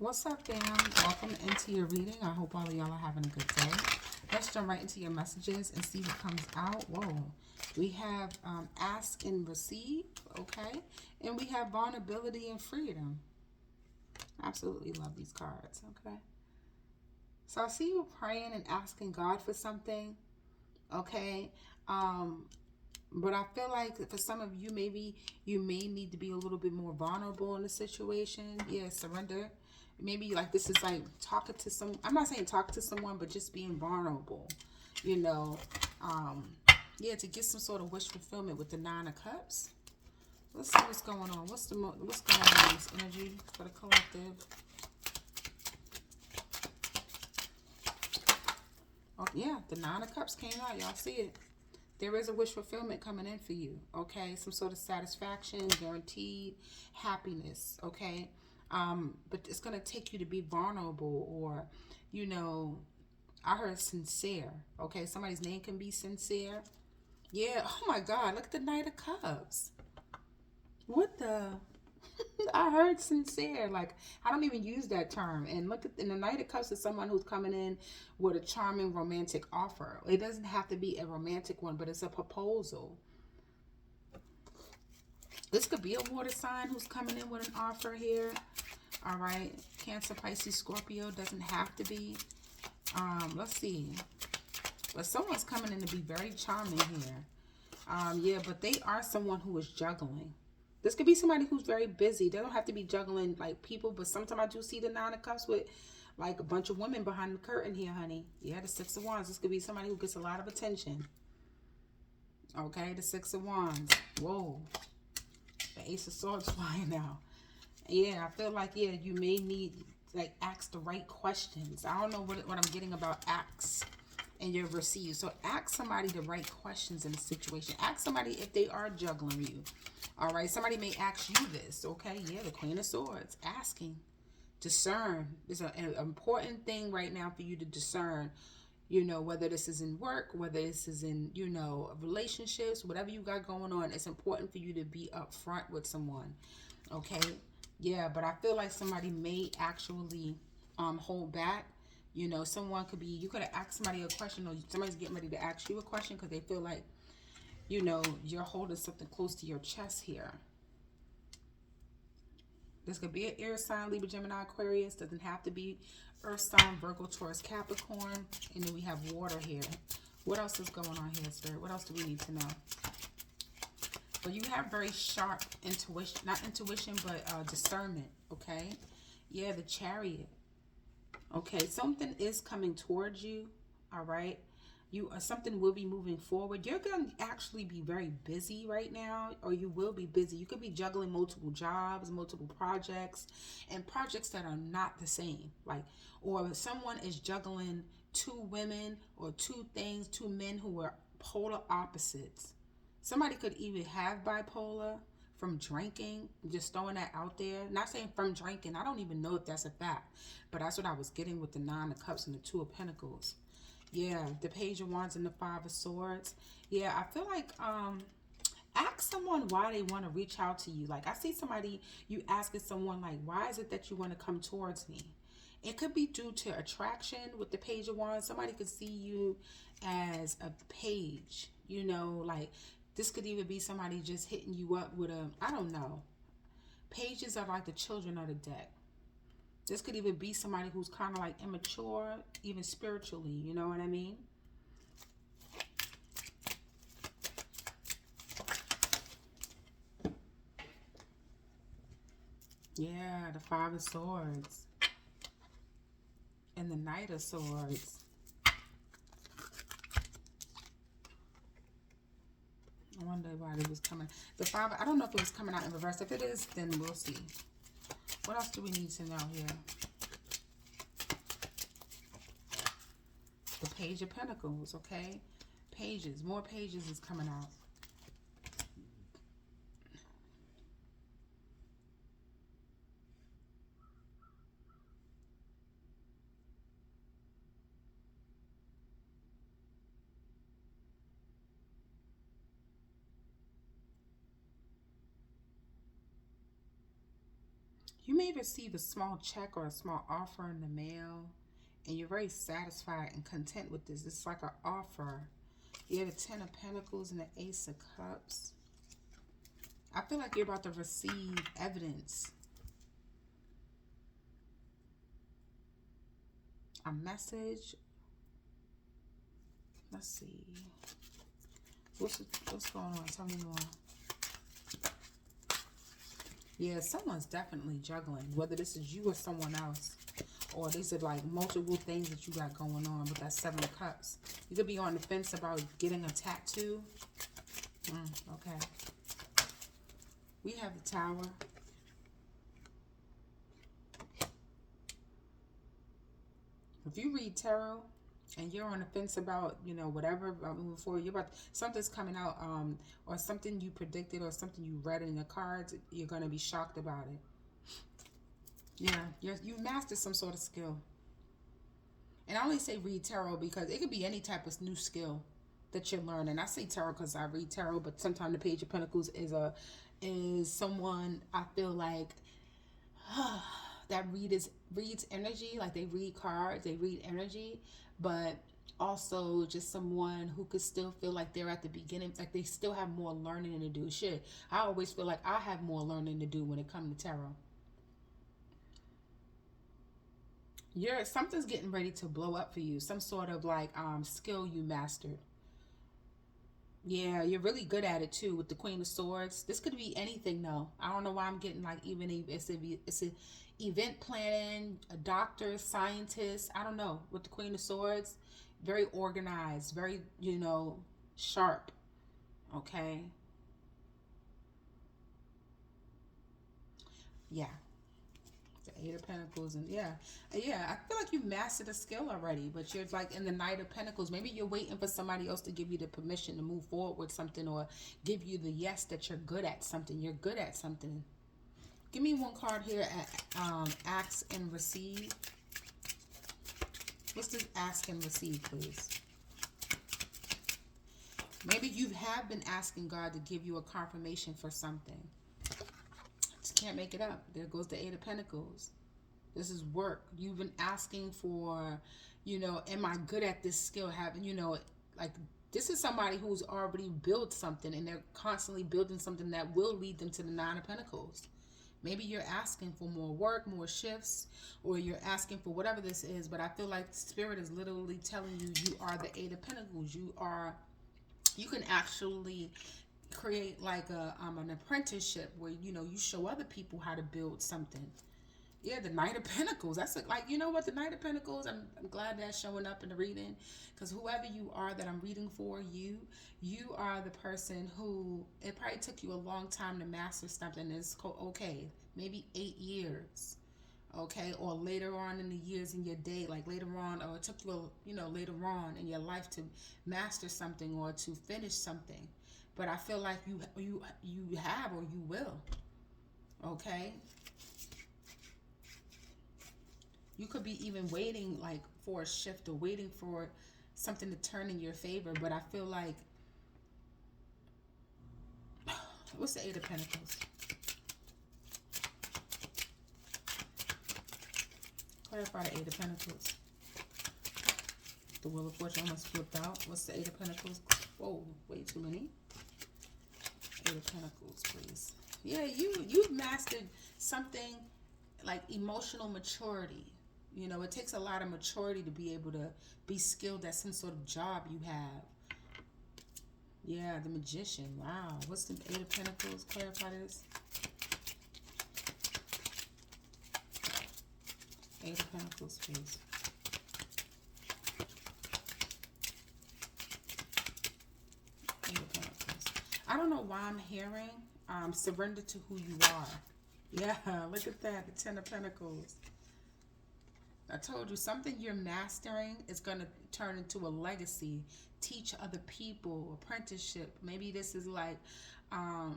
What's up, fam? Welcome into your reading. I hope all of y'all are having a good day. Let's jump right into your messages and see what comes out. Whoa. We have ask and receive, okay? And we have vulnerability and freedom. Absolutely love these cards, okay? So I see you praying and asking God for something, okay? But I feel like for some of you, maybe you may need to be a little bit more vulnerable in the situation. Yeah, surrender. Maybe like this is like talking to some, I'm not saying talk to someone, but just being vulnerable, you know. Um, yeah, to get some sort of wish fulfillment with the Nine of Cups. Let's see what's going on. What's going on in this energy for the collective? Oh, yeah, the Nine of Cups came out. Y'all see it. There is a wish fulfillment coming in for you, okay? Some sort of satisfaction, guaranteed happiness, okay? But it's going to take you to be vulnerable or, you know, I heard sincere, okay? Somebody's name can be sincere. Yeah, oh my God, look at the Knight of Cups. What the? I heard sincere. Like, I don't even use that term. And look at, and the Knight of Cups is someone who's coming in with a charming romantic offer. It doesn't have to be a romantic one, but it's a proposal. This could be a water sign who's coming in with an offer here. All right. Cancer, Pisces, Scorpio. Doesn't have to be. Let's see. But someone's coming in to be very charming here. Yeah, but they are someone who is juggling. This could be somebody who's very busy. They don't have to be juggling like people, but sometimes I do see the Nine of Cups with like a bunch of women behind the curtain here, honey. Yeah, the Six of Wands. This could be somebody who gets a lot of attention. Okay, the Six of Wands. Whoa. The Ace of Swords flying out. Yeah, I feel like, yeah, you may need, like, ask the right questions. I don't know what I'm getting about ask and you receive. So ask somebody the right questions in the situation. Ask somebody if they are juggling you. All right, somebody may ask you this, okay? Yeah, the Queen of Swords, asking. Discern. It's an important thing right now for you to discern, you know, whether this is in work, whether this is in, you know, relationships, whatever you got going on. It's important for you to be upfront with someone, okay? Yeah, but I feel like somebody may actually hold back. You know, someone could be, you could have asked somebody a question or somebody's getting ready to ask you a question because they feel like, you know, you're holding something close to your chest here. This could be an air sign, Libra, Gemini, Aquarius. Doesn't have to be earth sign, Virgo, Taurus, Capricorn. And then we have water here. What else is going on here, Spirit? What else do we need to know? But you have very sharp intuition, not intuition, but discernment, okay? Yeah, the Chariot. Okay, something is coming towards you, all right? Something will be moving forward. You're going to actually be very busy right now, or you will be busy. You could be juggling multiple jobs, multiple projects, and projects that are not the same. Like, or someone is juggling two women or two things, two men who are polar opposites. Somebody could even have bipolar from drinking. Just throwing that out there. Not saying from drinking. I don't even know if that's a fact. But that's what I was getting with the Nine of Cups and the Two of Pentacles. Yeah, the Page of Wands and the Five of Swords. Yeah, I feel like ask someone why they want to reach out to you. Like, I see somebody, you asking someone like, why is it that you want to come towards me? It could be due to attraction with the Page of Wands. Somebody could see you as a page, you know, like this could even be somebody just hitting you up with a, I don't know. Pages are like the children of the deck. This could even be somebody who's kind of like immature, even spiritually, you know what I mean? Yeah, the Five of Swords. And the Knight of Swords. I wonder why it was coming. The Five, I don't know if it was coming out in reverse. If it is, then we'll see. What else do we need to know here? The Page of Pentacles, okay? Pages, more pages is coming out. You may receive a small check or a small offer in the mail, and you're very satisfied and content with this. It's like an offer. You have the Ten of Pentacles and the Ace of Cups. I feel like you're about to receive evidence. A message. Let's see. What's going on? Tell me more. Yeah, someone's definitely juggling, whether this is you or someone else. Or these are like multiple things that you got going on with that Seven of Cups. You could be on the fence about getting a tattoo. Okay. We have the Tower. If you read tarot and you're on the fence about, you know, whatever about moving forward, you're about something's coming out, or something you predicted or something you read in the cards, you're going to be shocked about it. Yeah, you mastered some sort of skill. And I only say read tarot because it could be any type of new skill that you're learning. I say tarot because I read tarot, but sometimes the Page of Pentacles is someone I feel like that reads energy, like they read cards, they read energy, but also just someone who could still feel like they're at the beginning, like they still have more learning to do. Shit, I always feel like I have more learning to do when it comes to tarot. Something's getting ready to blow up for you. Some sort of like skill you mastered. Yeah, you're really good at it too with the Queen of Swords. This could be anything though. I don't know why I'm getting like it's a event planning, a doctor, scientist. I don't know. With the Queen of Swords, very organized, very, you know, sharp. Okay. Yeah. The Eight of Pentacles, and yeah, I feel like you mastered a skill already, but you're like in the Knight of Pentacles. Maybe you're waiting for somebody else to give you the permission to move forward with something, or give you the yes that you're good at something. You're good at something. Give me one card here at ask and receive. What's this ask and receive, please? Maybe you have been asking God to give you a confirmation for something. Just can't make it up. There goes the Eight of Pentacles. This is work. You've been asking for, you know, am I good at this skill? Having, you know, like this is somebody who's already built something and they're constantly building something that will lead them to the Nine of Pentacles. Maybe you're asking for more work, more shifts, or you're asking for whatever this is, but I feel like Spirit is literally telling you, you are the Eight of Pentacles. You can actually create like an apprenticeship where, you know, you show other people how to build something. Yeah, the Knight of Pentacles. That's like, you know what, the Knight of Pentacles, I'm glad that's showing up in the reading, because whoever you are that I'm reading for, you are the person who, it probably took you a long time to master something. It's okay, maybe 8 years, okay, or later on in the years in your day, like later on, or it took you, you know, later on in your life to master something or to finish something. But I feel like you have, or you will, okay? You could be even waiting like for a shift or waiting for something to turn in your favor. But I feel like, what's the Eight of Pentacles? Clarify the Eight of Pentacles. The Wheel of Fortune almost flipped out. What's the Eight of Pentacles? Whoa, way too many. Eight of Pentacles, please. Yeah, you've mastered something like emotional maturity. You know, it takes a lot of maturity to be able to be skilled at some sort of job you have. Yeah, the Magician. Wow. What's the Eight of Pentacles? Clarify this. Eight of Pentacles, please. Eight of Pentacles. I don't know why I'm hearing surrender to who you are. Yeah, look at that. The Ten of Pentacles. I told you, something you're mastering is going to turn into a legacy. Teach other people, apprenticeship. Maybe this is like, I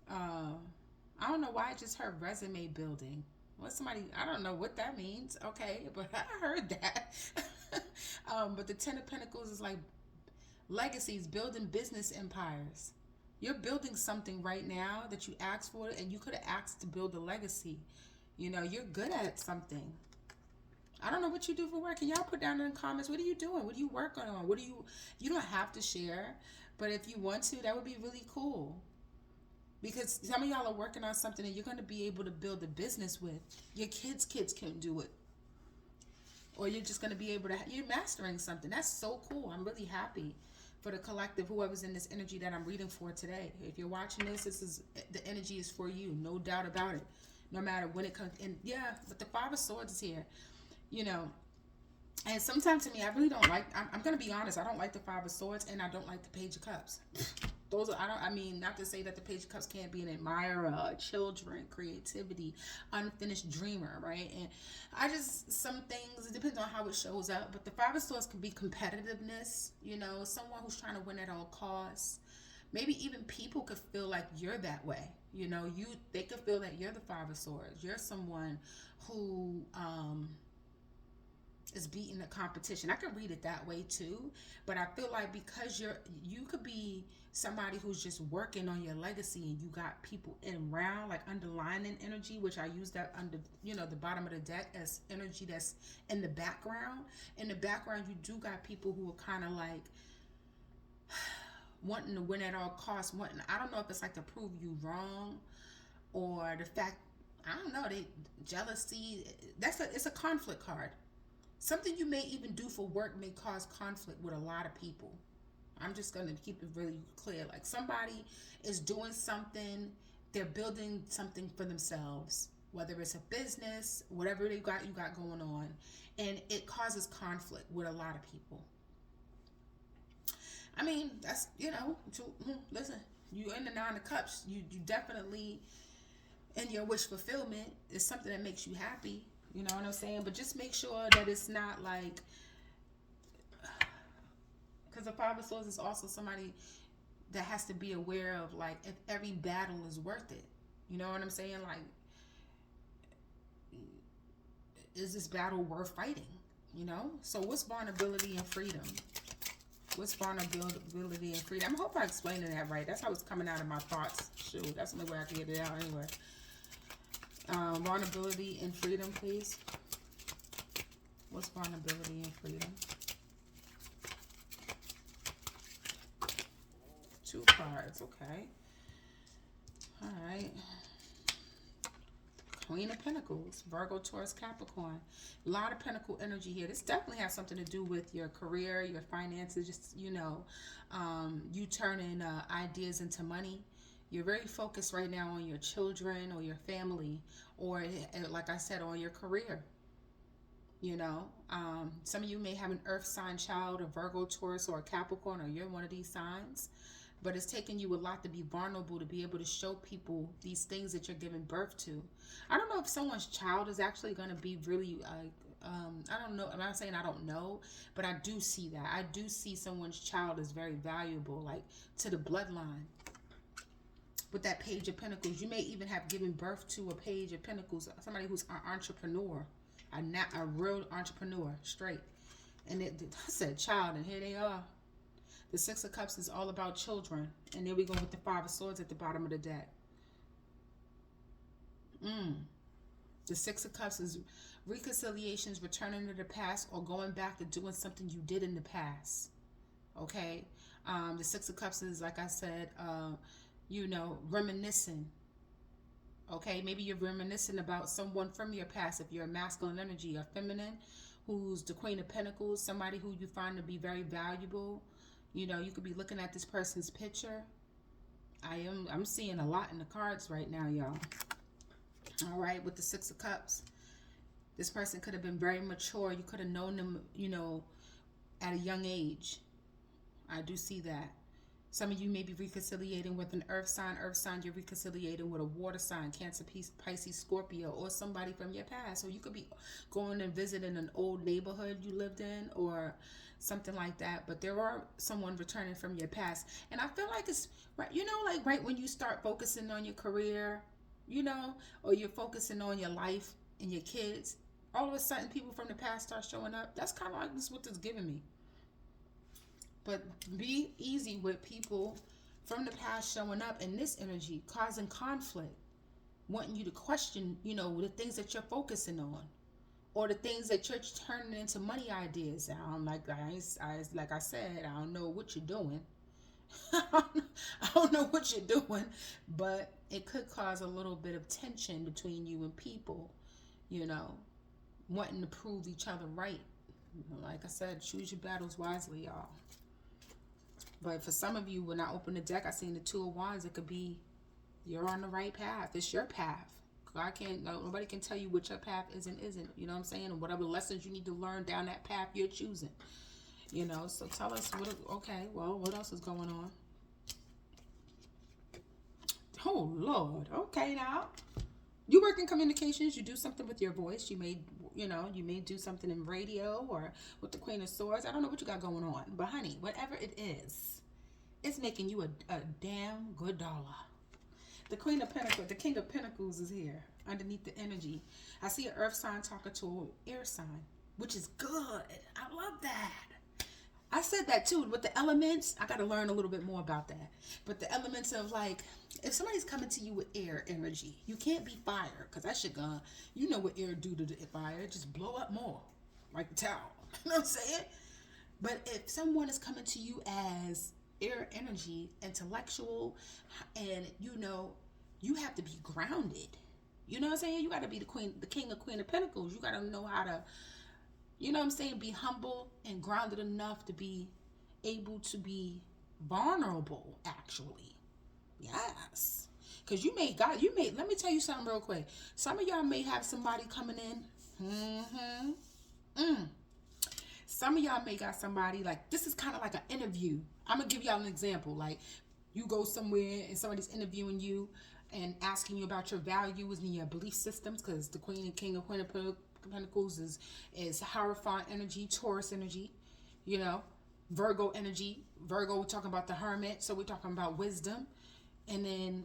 don't know why I just heard resume building. What somebody, I don't know what that means. Okay, but I heard that. But the Ten of Pentacles is like legacies, building business empires. You're building something right now that you asked for, and you could have asked to build a legacy. You know, you're good at something. I don't know what you do for work. Can y'all put down in the comments, what are you doing? What are you working on? You don't have to share, but if you want to, that would be really cool. Because some of y'all are working on something that you're going to be able to build a business with. Your kids can do it. Or you're just going to be able to, you're mastering something. That's so cool. I'm really happy for the collective, whoever's in this energy that I'm reading for today. If you're watching this is, the energy is for you. No doubt about it. No matter when it comes in. Yeah, but the Five of Swords is here. You know, and sometimes to me, I really don't like, I'm going to be honest, I don't like the Five of Swords and I don't like the Page of Cups. Those are, I mean, not to say that the Page of Cups can't be an admirer, children, creativity, unfinished dreamer, right? And I just, some things, it depends on how it shows up, but the Five of Swords can be competitiveness, you know, someone who's trying to win at all costs. Maybe even people could feel like you're that way. You know, they could feel that you're the Five of Swords. You're someone who, is beating the competition. I could read it that way too, but I feel like because you could be somebody who's just working on your legacy and you got people in round, like underlining energy, which I use that under, you know, the bottom of the deck as energy that's in the background. In the background, you do got people who are kind of like wanting to win at all costs, I don't know if it's like to prove you wrong or the fact, I don't know, jealousy, it's a conflict card. Something you may even do for work may cause conflict with a lot of people. I'm just going to keep it really clear. Like somebody is doing something, they're building something for themselves, whether it's a business, whatever you got going on, and it causes conflict with a lot of people. I mean, that's, you know, listen, you in the Nine of Cups, you definitely, in your wish fulfillment, is something that makes you happy. You know what I'm saying? But just make sure that it's not like, because the Five of Swords is also somebody that has to be aware of, like, if every battle is worth it. You know what I'm saying? Like, is this battle worth fighting? You know? So what's vulnerability and freedom? What's vulnerability and freedom? I hope I explained that right. That's how it's coming out of my thoughts. Shoot, that's the only way I can get it out anyway. Vulnerability and freedom, please. What's vulnerability and freedom? 2 cards, okay. All right. Queen of Pentacles, Virgo, Taurus, Capricorn. A lot of Pentacle energy here. This definitely has something to do with your career, your finances, just, you know, you turning ideas into money. You're very focused right now on your children or your family, or like I said, on your career. You know, some of you may have an earth sign child, a Virgo, Taurus, or a Capricorn, or you're one of these signs. But it's taking you a lot to be vulnerable, to be able to show people these things that you're giving birth to. I don't know if someone's child is actually going to be really, I don't know. I'm not saying I don't know, but I do see that. I do see someone's child is very valuable, like to the bloodline. With that Page of Pentacles, you may even have given birth to a Page of Pentacles, somebody who's an entrepreneur, a real entrepreneur, straight. And I said child, and here they are. The Six of Cups is all about children. And there we go with the Five of Swords at the bottom of the deck. The Six of Cups is reconciliations, returning to the past, or going back to doing something you did in the past. Okay? The Six of Cups is, like I said, you know, reminiscing. Okay, maybe you're reminiscing about someone from your past. If you're a masculine energy, a feminine, who's the Queen of Pentacles, somebody who you find to be very valuable. You know, you could be looking at this person's picture. I'm seeing a lot in the cards right now, y'all. All right, with the Six of Cups. This person could have been very mature. You could have known them, you know, at a young age. I do see that. Some of you may be reconciliating with an earth sign. Earth sign, you're reconciliating with a water sign, Cancer, Pisces, Scorpio, or somebody from your past. So you could be going and visiting an old neighborhood you lived in or something like that. But there are someone returning from your past. And I feel like it's, right, you know, like right when you start focusing on your career, you know, or you're focusing on your life and your kids, all of a sudden people from the past start showing up. That's kind of like this, what this is giving me. But be easy with people from the past showing up in this energy, causing conflict. wanting you to question, you know, the things that you're focusing on, or the things that you're turning into money ideas. Like I said, I don't know what you're doing. I don't know what you're doing, but it could cause a little bit of tension between you and people, you know, wanting to prove each other right. Like I said, choose your battles wisely, y'all. But for some of you, when I open the deck, I seen the Two of Wands. It could be you're on the right path. It's your path. I can't. Nobody can tell you what your path is and isn't. You know what I'm saying? And whatever lessons you need to learn down that path you're choosing. You know. So tell us what. Okay. Well, what else is going on? Oh Lord. Okay now. You work in communications. You do something with your voice. You may, you know, you may do something in radio or with the Queen of Swords. I don't know what you got going on, but honey, whatever it is, it's making you a damn good dollar. The Queen of Pentacles, the King of Pentacles is here underneath the energy. I see an earth sign talking to an air sign, which is good. I love that. I said that too. With the elements, I got to learn a little bit more about that. But the elements of like, if somebody's coming to you with air energy, you can't be fire because that shit gonna, you know what air do to the fire, it just blow up more, like the tower. You know what I'm saying? But if someone is coming to you as air energy, intellectual, and you know, you have to be grounded. You know what I'm saying? You got to be the king of Queen of Pentacles. You got to know how to, you know what I'm saying, be humble and grounded enough to be able to be vulnerable, actually. Yes. Because let me tell you something real quick. Some of y'all may have somebody coming in. Some of y'all may got somebody, like, this is kind of like an interview. I'm going to give y'all an example. Like, you go somewhere and somebody's interviewing you and asking you about your values and your belief systems, because the Queen and King of Queen of Pentacles is Hierophant energy, Taurus energy, you know, Virgo energy. Virgo, we're talking about the Hermit, so we're talking about wisdom. And then,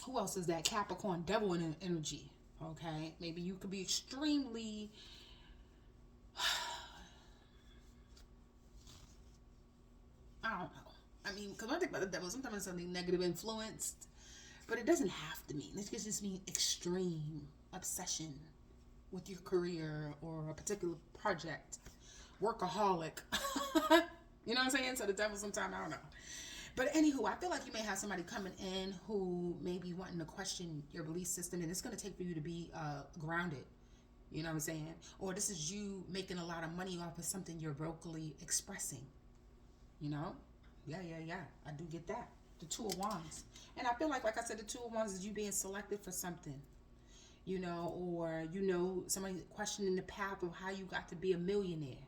who else is that? Capricorn, Devil energy, okay? Maybe you could be extremely... I don't know. I mean, because when I think about the devil, sometimes it's something negative influenced, but it doesn't have to mean. It could just mean extreme obsession with your career or a particular project. Workaholic. You know what I'm saying? So the devil sometimes, I don't know. But anywho, I feel like you may have somebody coming in who may be wanting to question your belief system, and it's going to take for you to be grounded. You know what I'm saying? Or this is you making a lot of money off of something you're vocally expressing. You know? Yeah. I do get that. The Two of Wands. And I feel like I said, the Two of Wands is you being selected for something. You know, or, you know, somebody questioning the path of how you got to be a millionaire.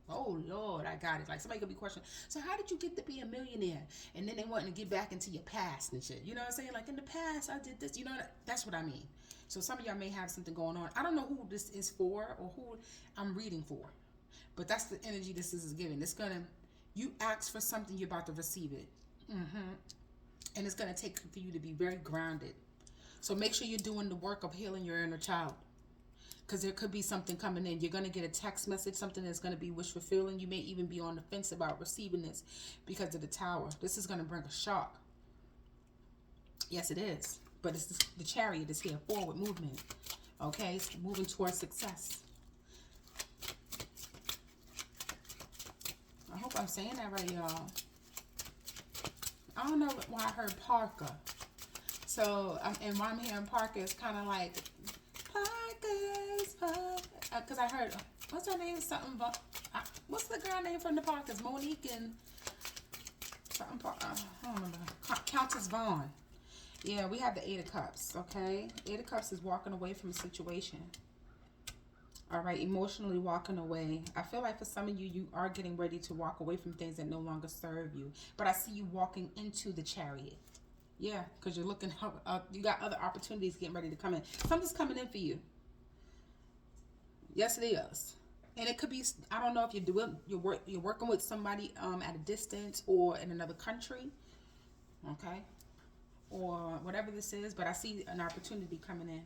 Oh, Lord, I got it. Like, somebody could be questioning, so how did you get to be a millionaire? And then they wanting to get back into your past and shit. You know what I'm saying? Like, in the past, I did this. You know, that's what I mean. So some of y'all may have something going on. I don't know who this is for or who I'm reading for. But that's the energy this is giving. It's going to... You ask for something, you're about to receive it. And it's going to take for you to be very grounded. So make sure you're doing the work of healing your inner child. Because there could be something coming in. You're going to get a text message, something that's going to be wish fulfilling. You may even be on the fence about receiving this because of the Tower. This is going to bring a shock. Yes, it is. But it's the Chariot is here. Forward movement. Okay? It's moving towards success. I hope I'm saying that right, y'all. I don't know why I heard Parker. So, and when I'm hearing Parker, it's kind of like, Parker's, because I heard, what's her name? Something, what's the girl name from the Parkers? Monique and something, I don't remember. Countess Vaughn. Yeah, we have the Eight of Cups, okay? Eight of Cups is walking away from a situation. All right, emotionally walking away. I feel like for some of you, you are getting ready to walk away from things that no longer serve you. But I see you walking into the Chariot. Yeah, because you're looking up. You got other opportunities getting ready to come in. Something's coming in for you. Yes, it is. And it could be, I don't know if you're working with somebody at a distance or in another country. Okay. Or whatever this is. But I see an opportunity coming in.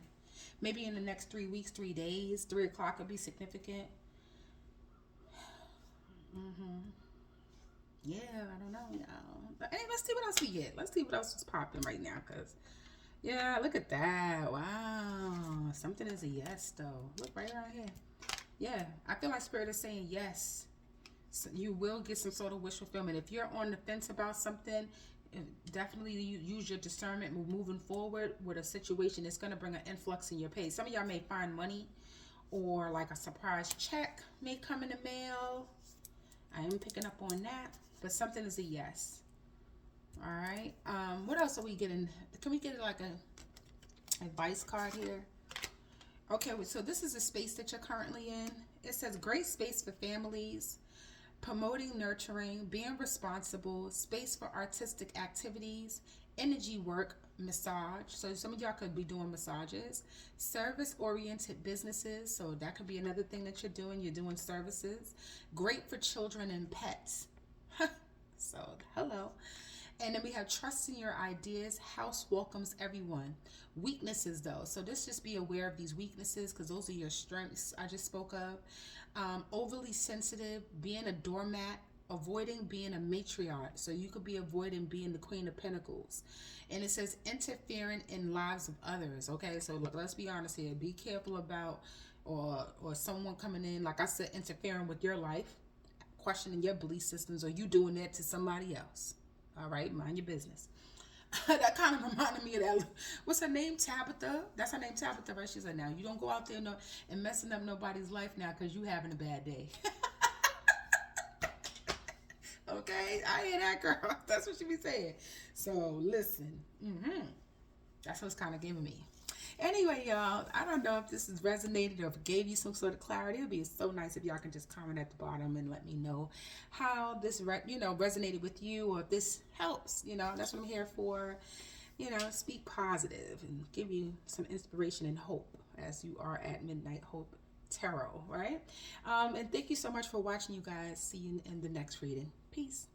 Maybe in the next 3 weeks, 3 days, 3 o'clock would be significant. Yeah, I don't know. But anyway, let's see what else we get. Let's see what else is popping right now. Because, Yeah, look at that. Wow. Something is a yes, though. Look right around here. Yeah, I feel like Spirit is saying yes. So you will get some sort of wish fulfillment. If you're on the fence about something, definitely use your discernment moving forward with a situation. It's going to bring an influx in your pay. Some of y'all may find money, or like a surprise check may come in the mail. I am picking up on that, but something is a yes. All right. What else are we getting? Can we get like a advice card here? Okay, so this is a space that you're currently in. It says great space for families, promoting nurturing, being responsible, space for artistic activities, energy work, massage. So some of y'all could be doing massages, service oriented businesses. So that could be another thing that you're doing. You're doing services. Great for children and pets. So, hello. And then we have trust in your ideas. House welcomes everyone. Weaknesses, though. So just be aware of these weaknesses, because those are your strengths I just spoke of. Overly sensitive, being a doormat, avoiding being a matriarch. So you could be avoiding being the Queen of Pentacles. And it says interfering in lives of others. Okay, so look, let's be honest here. Be careful about or someone coming in, like I said, interfering with your life, questioning your belief systems, or you doing that to somebody else. All right, mind your business. That kind of reminded me of that. What's her name? Tabitha. That's her name, Tabitha, right? She's like, now you don't go out there and messing up nobody's life now because you having a bad day. Okay, I hear that, girl. That's what she be saying. So listen, that's what's kind of giving me. Anyway, y'all, I don't know if this has resonated or if it gave you some sort of clarity. It would be so nice if y'all can just comment at the bottom and let me know how this, resonated with you, or if this helps. That's what I'm here for. Speak positive and give you some inspiration and hope as you are at Midnight Hope Tarot, right? And thank you so much for watching, you guys. See you in the next reading. Peace.